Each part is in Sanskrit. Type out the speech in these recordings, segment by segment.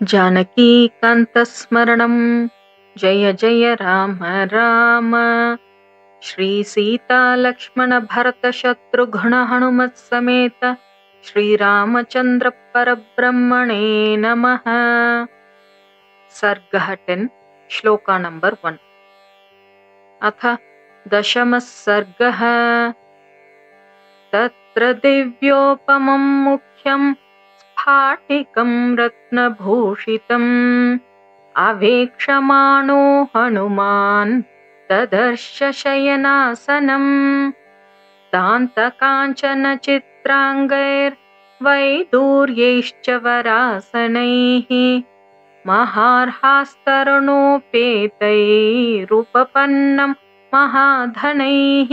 जानकीकान्तस्मरणं जय जय राम राम। श्रीसीतालक्ष्मणभरतशत्रुघ्नहनुमत्समेत श्रीरामचन्द्र परब्रह्मणे नमः। सर्गः 10 श्लोका नंबर 1। अथ दशमः सर्गः। तत्र दिव्योपमं मुख्यं स्फाटिकं रत्नभूषितम् अवेक्षमाणो हनुमान् ददर्श शयनासनम् दान्तकाञ्चनचित्राङ्गैर्वैदूर्यैश्च वरासनैः महार्हास्तरुणोपेतैरुपपन्नं महाधनैः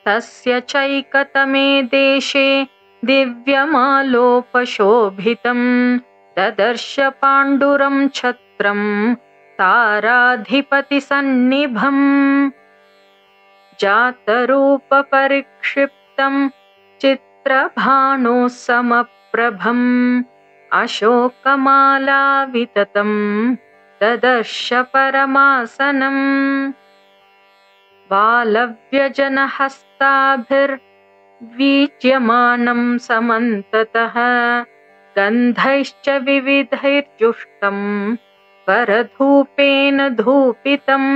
तस्य चैकतमे देशे दिव्यमालोपशोभितं ददर्श पाण्डुरं छत्रं ताराधिपतिसन्निभम् जातरूपपरिक्षिप्तं चित्रभानुसमप्रभम् अशोकमालाविततं ददर्श परमासनम् वालव्यजनहस्ताभिर्वीच्यमानं समन्ततः गन्धैश्च विविधैर्जुष्टं वरधूपेन धूपितम्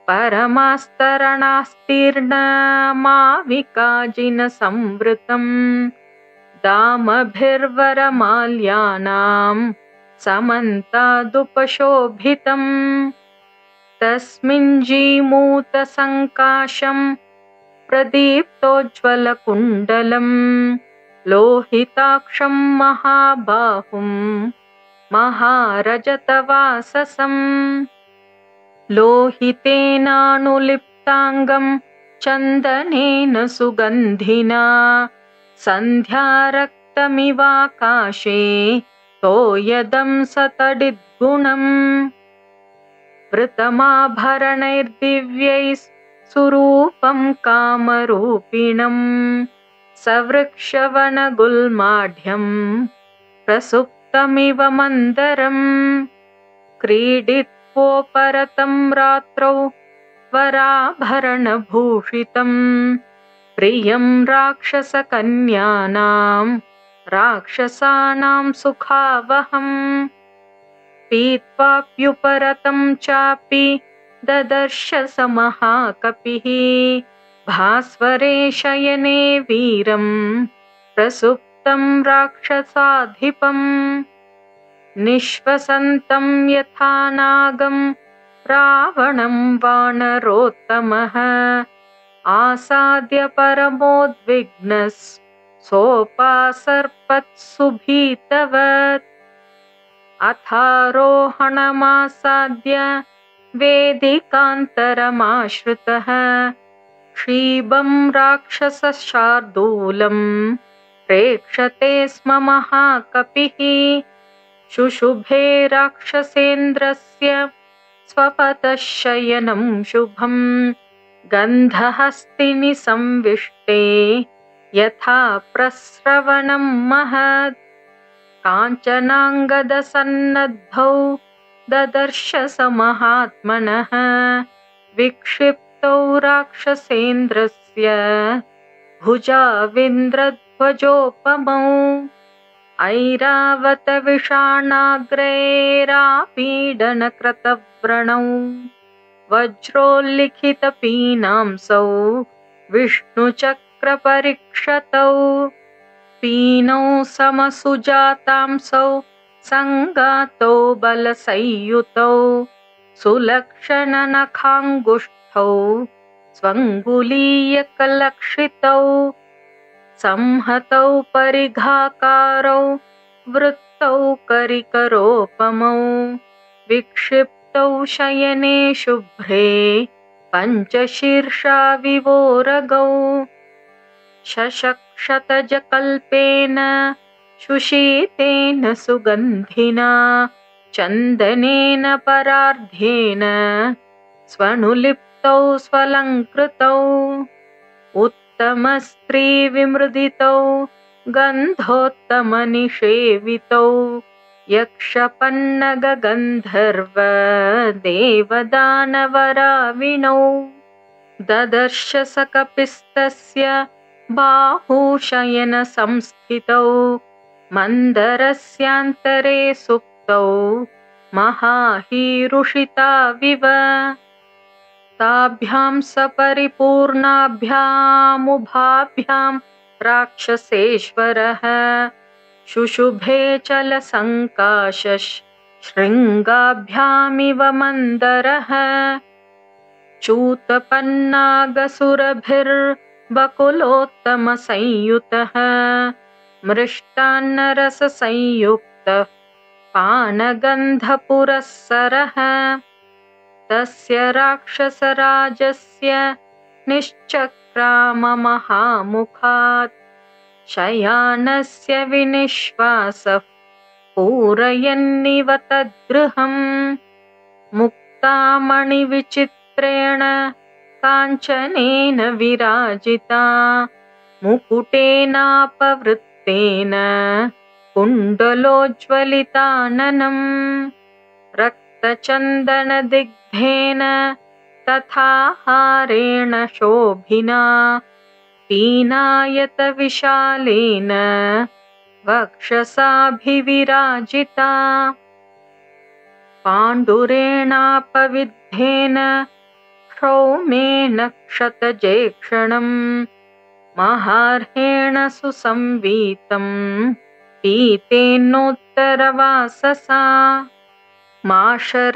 परमास्तरणास्तीर्णमाविकाजिनसंवृतम् दामभिर्वरमाल्यानां समन्तादुपशोभितम् तस्मिञ्जीमूतसङ्काशं प्रदीप्तोज्ज्वलकुण्डलं लोहिताक्षं महाबाहुं महारजतवाससम् लोहितेनानुलिप्ताङ्गं चन्दनेन सुगन्धिना सन्ध्यारक्तमिवाकाशे तोयदं सतडिद्गुणम् वृतमाभरणैर्दिव्यैः सुरूपं कामरूपिणं सवृक्षवनगुल्माढ्यं प्रसुप्तमिव मन्दरम् क्रीडित्वोपरतं रात्रौ वराभरणभूषितं प्रियं राक्षसकन्यानां राक्षसानां सुखावहम् पीत्वाप्युपरतं चापि ददर्श स महाकपिः भास्वरे शयने वीरं प्रसुप्तं राक्षसाधिपम् निःश्वसन्तं यथा नागं रावणं वानरोत्तमः आसाद्य परमोद्विग्नः सोपासर्पत्सुभीतवत् अथारोहणमासाद्य वेदिकान्तरमाश्रितः क्षीबं राक्षसशार्दूलं प्रेक्षते स्म महाकपिः शुशुभे राक्षसेन्द्रस्य स्वपतः शयनं शुभं गन्धहस्तिनि संविष्टे यथा प्रस्रवणं महत् काञ्चनाङ्गदसन्नद्धौ ददर्श स महात्मनः विक्षिप्तौ राक्षसेन्द्रस्य भुजाविन्द्रध्वजोपमौ ऐरावतविषाणाग्रैरापीडनकृतव्रणौ वज्रोल्लिखितपीनांसौ विष्णुचक्रपरीक्षतौ पीनौ समसुजातांसौ सङ्गातौ बलसंयुतौ सुलक्षणनखाङ्गुष्ठौ स्वङ्गुलीयकलक्षितौ संहतौ परिघाकारौ वृत्तौ करिकरोपमौ विक्षिप्तौ शयने शुभ्रे पञ्चशीर्षा विवोरगौ शशक्षतजकल्पेन शुषितेन सुगन्धिना चन्दनेन परार्ध्येन स्वनुलिप्तौ स्वलङ्कृतौ उत्तमस्त्रीविमृदितौ गन्धोत्तमनिषेवितौ यक्षपन्नगगन्धर्वदेवदानवराविणौ ददर्श स कपिस्तस्य बाहुशयनसंस्थितौ मन्दरस्यान्तरे सुप्तौ महाहीरुषिताविव ताभ्यां सपरिपूर्णाभ्यामुभाभ्यां राक्षसेश्वरः शुशुभे चलसङ्काशशृङ्गाभ्यामिव मन्दरः चूतपन्नागसुरभिर्बकुलोत्तमसंयुतः मृष्टान्नरससंयुक्तः पानगन्धपुरःसरः तस्य राक्षसराजस्य निश्चक्राममहामुखात् शयानस्य विनिश्वासः पूरयन्निव तद्गृहम् मुक्तामणिविचित्रेण काञ्चनेन विराजिता मुकुटेनापवृत्तेन कुण्डलोज्ज्वलिताननम् रक्तचन्दनदिग्धेन तथा हारेण शोभिना पीनायतविशालेन वक्षसाभिविराजिता पाण्डुरेणापविद्धेन क्षौमेन क्षतजेक्षणम् महार्हेण सुसंवीतम् पीतेनोत्तरवाससा माशराशिप्रतीकाशं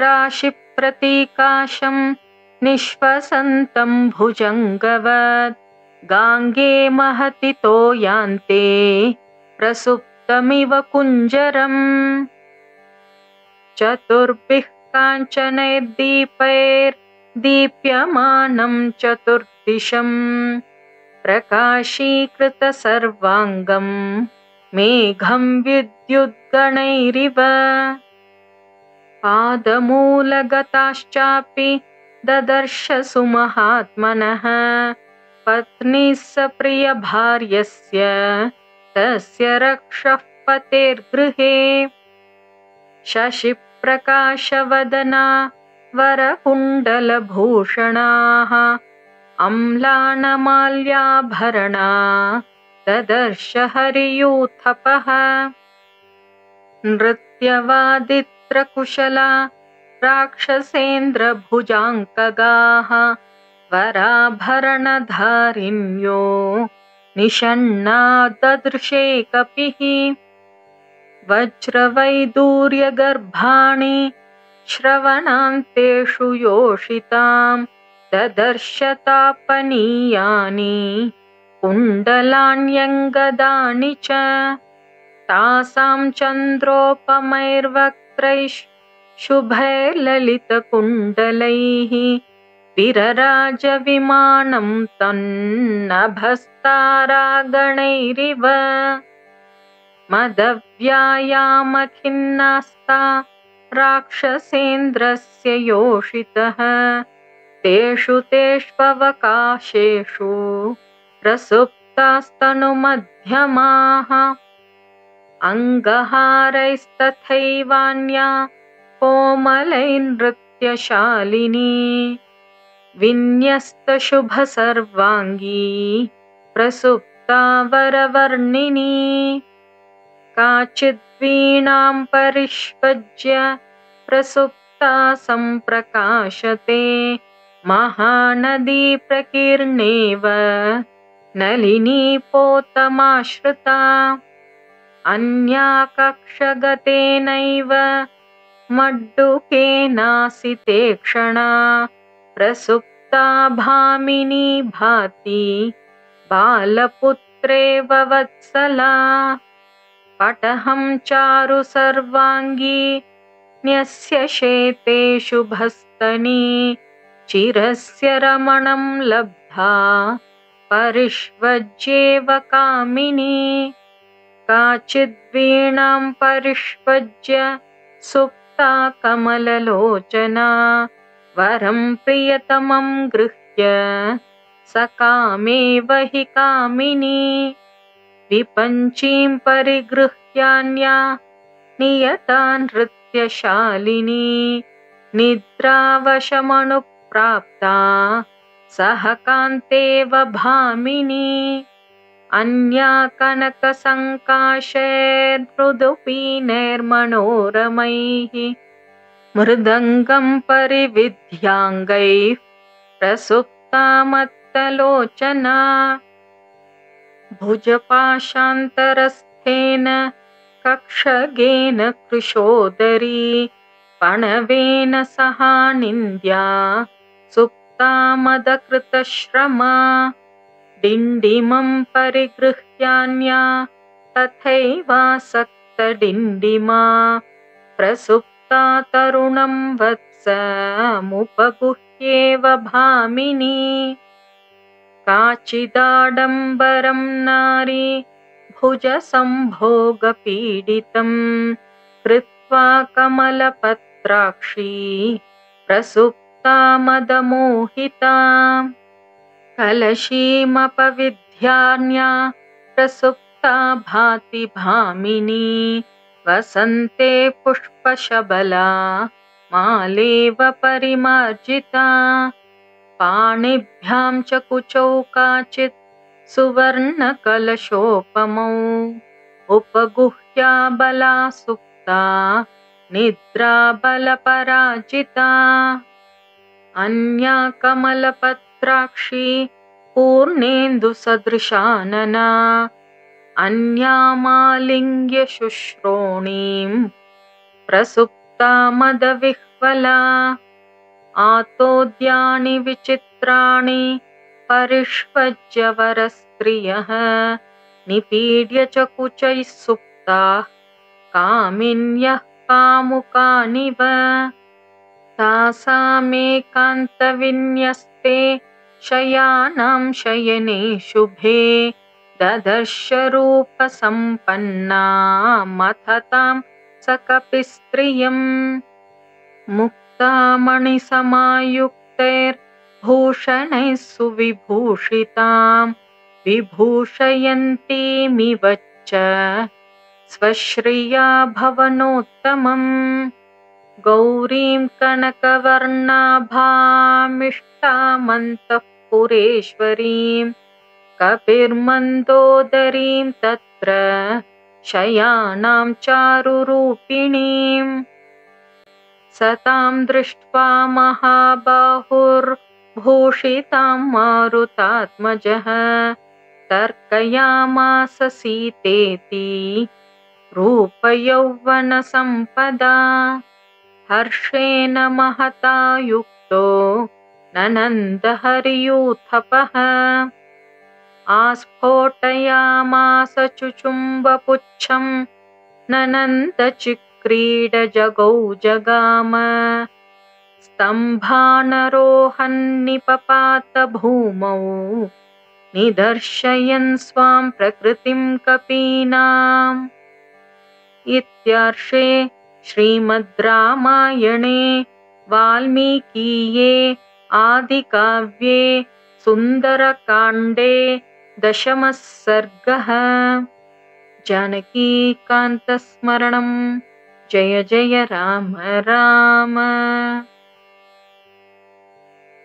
निःश्वसन्तं भुजङ्गवत् गाङ्गे महति तोयान्ते प्रसुप्तमिव कुञ्जरम् चतुर्भिः काञ्चनैर्दीपैर्दीप्यमानं चतुर्दिशम् प्रकाशीकृतसर्वाङ्गं मेघं विद्युद्गणैरिव पादमूलगताश्चापि ददर्श सुमहात्मनः पत्नीः स प्रियभार्यस्य तस्य रक्षः पतेर्गृहे शशिप्रकाशवदना वरकुण्डलभूषणाः अम्लानमाल्याभरणा ददर्श हरियूथपः नृत्यवादित्रकुशला राक्षसेन्द्रभुजाङ्कगाः वराभरणधारिण्यो निषण्णा ददृशे कपिः वज्रवैदूर्यगर्भाणि श्रवणान्तेषु योषितां ददर्श तापनीयानि कुण्डलान्यङ्गदानि च तासां चन्द्रोपमैर्वक्त्रैः शुभैर्ललितकुण्डलैः विरराजविमानं तन्नभस्तारागणैरिव मदव्यायामखिन्नास्ता राक्षसेन्द्रस्य योषितः तेषु तेष्ववकाशेषु प्रसुप्तास्तनुमध्यमाः अङ्गहारैस्तथैवान्या कोमलैर्नृत्यशालिनी विन्यस्तशुभसर्वाङ्गी प्रसुप्ता वरवर्णिनी काचिद्वीणां परिष्वज्य प्रसुप्ता सम्प्रकाशते महानदी प्रकीर्णेव नलिनीपोतमाश्रिता अन्या कक्षगतेनैव मड्डुकेनासिते क्षणा प्रसुप्ता भामिनी भाति बालपुत्रेव वत्सला पटहं चारु सर्वाङ्गी न्यस्य शेते शुभस्तनी चिरस्य रमणं लब्धा परिष्वज्येव कामिनी काचिद्वीणां परिष्वज्य सुप्ता कमललोचना वरं प्रियतमं गृह्य सकामेव हि कामिनी विपञ्चीं परिगृह्यान्या नियता नृत्यशालिनी निद्रावशमनुप्राप्ता सह कान्तेव भामिनी अन्या कनकसङ्काशैर्मृदुपीनैर्मनोरमैः मृदङ्गं परिविद्याङ्गैः प्रसुप्ता मत्तलोचना भुजपाशान्तरस्थेन कक्षगेन कृशोदरी पणवेन सहानिन्द्या सुप्ता मदकृतश्रमा डिण्डिमं परिगृह्यान्या तथैवासक्तडिण्डिमा प्रसुप्ता तरुणं वत्समुपगुह्येव भामिनी काचिदाडम्बरं नारी भुजसंभोगपीडितं कृत्वा कमलपत्राक्षी प्रसुप्ता मदमोहिता कलशीमपविद्यान्या प्रसुप्ता भाति भामिनी वसन्ते पुष्पशबला मालेव परिमार्जिता पाणिभ्यां च कुचौ काचित् सुवर्णकलशोपमौ उपगुह्या बला सुप्ता निद्राबलपराजिता अन्या कमलपत्राक्षी पूर्णेन्दुसदृशानना अन्या मालिङ्ग्य शुश्रोणीं प्रसुप्ता मदविह्वला आतोद्यानि विचित्राणि परिष्वज्य वरस्त्रियः निपीड्य च कुचैः सुप्ताः कामिन्यः कामुकानिव तासामेकान्तविन्यस्ते शयानां शयने शुभे ददर्शरूपसम्पन्नामथतां सकपिस्त्रियम् मुक्तामणिसमायुक्तैर्भूषणैः सुविभूषितां विभूषयन्तीमिव च स्वश्रिया भवनोत्तमम् गौरीं कनकवर्णाभामिष्टामन्तःपुरेश्वरीं कपिर्मन्दोदरीं तत्र शयानां चारुरूपिणीम् सतां दृष्ट्वा महाबाहुर्भूषितां मारुतात्मजः तर्कयामास सीतेति रूपयौवनसम्पदा हर्षेण महता युक्तो ननन्दहरियूथपः आस्फोटयामास चुचुम्बपुच्छं ननन्दचिक्रीडजगौ जगाम स्तम्भानरोहन्निपपात भूमौ निदर्शयन् स्वां प्रकृतिं कपीनाम् इत्यार्षे श्रीमद् रामायणे वाल्मीकीये आदिकाव्ये सुन्दरकाण्डे 10मः सर्गः। जानकीकान्तस्मरणं जय जय राम राम।